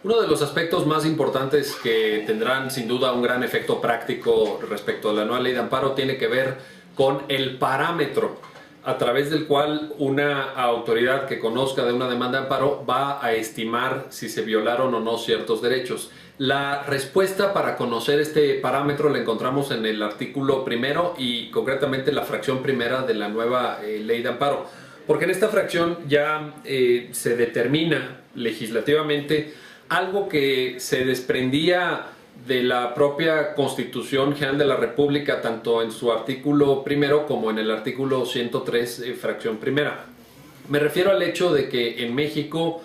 Uno de los aspectos más importantes que tendrán sin duda un gran efecto práctico respecto a la nueva ley de amparo tiene que ver con el parámetro a través del cual una autoridad que conozca de una demanda de amparo va a estimar si se violaron o no ciertos derechos. La respuesta para conocer este parámetro la encontramos en el artículo primero y concretamente la fracción primera de la nueva ley de amparo, porque en esta fracción ya se determina legislativamente algo que se desprendía de la propia Constitución General de la República, tanto en su artículo primero como en el artículo 103, fracción primera. Me refiero al hecho de que en México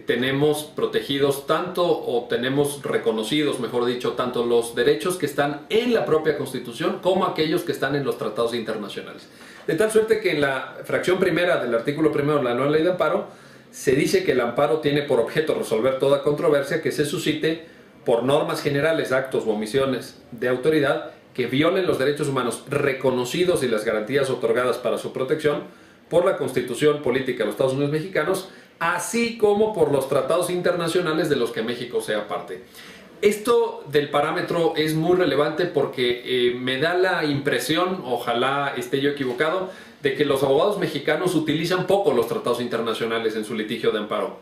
tenemos protegidos o tenemos reconocidos, mejor dicho, tanto los derechos que están en la propia Constitución como aquellos que están en los tratados internacionales. De tal suerte que en la fracción primera del artículo primero de la nueva ley de amparo se dice que el amparo tiene por objeto resolver toda controversia que se suscite por normas generales, actos u omisiones de autoridad que violen los derechos humanos reconocidos y las garantías otorgadas para su protección por la Constitución Política de los Estados Unidos Mexicanos, así como por los tratados internacionales de los que México sea parte. Esto del parámetro es muy relevante porque me da la impresión, ojalá esté yo equivocado, de que los abogados mexicanos utilizan poco los tratados internacionales en su litigio de amparo,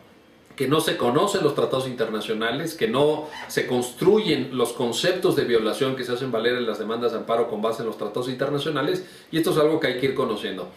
que no se conocen los tratados internacionales, que no se construyen los conceptos de violación que se hacen valer en las demandas de amparo con base en los tratados internacionales, y esto es algo que hay que ir conociendo.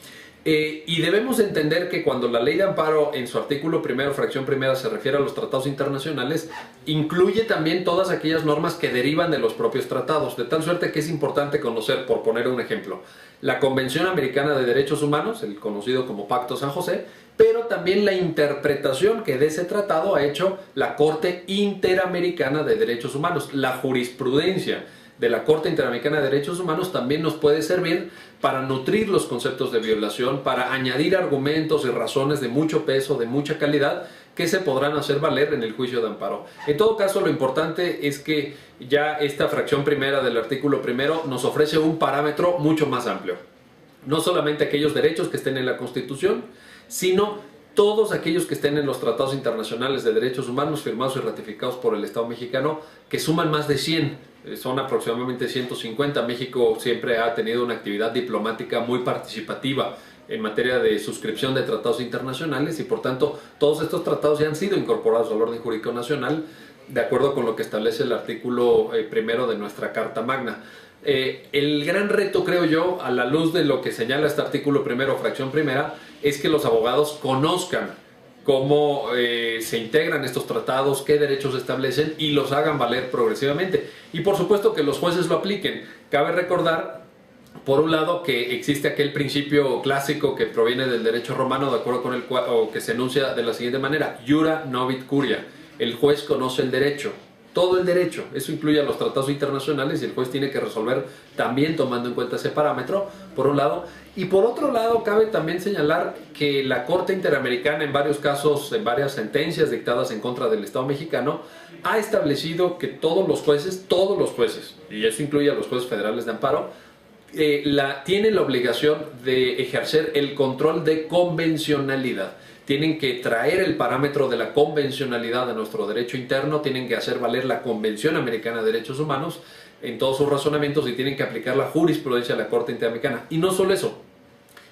Y debemos entender que cuando la ley de amparo en su artículo primero, fracción primera, se refiere a los tratados internacionales, incluye también todas aquellas normas que derivan de los propios tratados, de tal suerte que es importante conocer, por poner un ejemplo, la Convención Americana de Derechos Humanos, el conocido como Pacto San José, pero también la interpretación que de ese tratado ha hecho la Corte Interamericana de Derechos Humanos. La jurisprudencia de la Corte Interamericana de Derechos Humanos también nos puede servir para nutrir los conceptos de violación, para añadir argumentos y razones de mucho peso, de mucha calidad, que se podrán hacer valer en el juicio de amparo. En todo caso, lo importante es que ya esta fracción primera del artículo primero nos ofrece un parámetro mucho más amplio. No solamente aquellos derechos que estén en la Constitución, sino todos aquellos que estén en los tratados internacionales de derechos humanos firmados y ratificados por el Estado mexicano, que suman más de 100. Son aproximadamente 150. México siempre ha tenido una actividad diplomática muy participativa en materia de suscripción de tratados internacionales y por tanto todos estos tratados ya han sido incorporados al orden jurídico nacional de acuerdo con lo que establece el artículo primero de nuestra Carta Magna. El gran reto, creo yo, a la luz de lo que señala este artículo primero, fracción primera, es que los abogados conozcan cómo se integran estos tratados, qué derechos establecen y los hagan valer progresivamente. Y por supuesto que los jueces lo apliquen. Cabe recordar, por un lado, que existe aquel principio clásico que proviene del derecho romano, de acuerdo con el cual, o que se enuncia de la siguiente manera: iura novit curia. El juez conoce el derecho, todo el derecho. Eso incluye a los tratados internacionales y el juez tiene que resolver también tomando en cuenta ese parámetro, por un lado. Y por otro lado, cabe también señalar que la Corte Interamericana, en varios casos, en varias sentencias dictadas en contra del Estado mexicano, ha establecido que todos los jueces, y eso incluye a los jueces federales de amparo, tienen la obligación de ejercer el control de convencionalidad. Tienen que traer el parámetro de la convencionalidad de nuestro derecho interno, tienen que hacer valer la Convención Americana de Derechos Humanos en todos sus razonamientos y tienen que aplicar la jurisprudencia de la Corte Interamericana. Y no solo eso,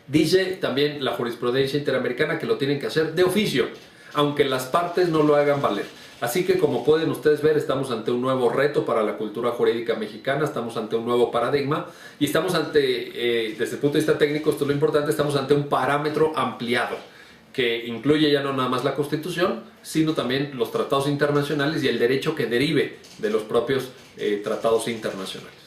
dice también la jurisprudencia interamericana que lo tienen que hacer de oficio, aunque las partes no lo hagan valer. Así que, como pueden ustedes ver, estamos ante un nuevo reto para la cultura jurídica mexicana, estamos ante un nuevo paradigma y estamos ante, desde el punto de vista técnico, esto es lo importante, estamos ante un parámetro ampliado que incluye ya no nada más la Constitución, sino también los tratados internacionales y el derecho que derive de los propios tratados internacionales.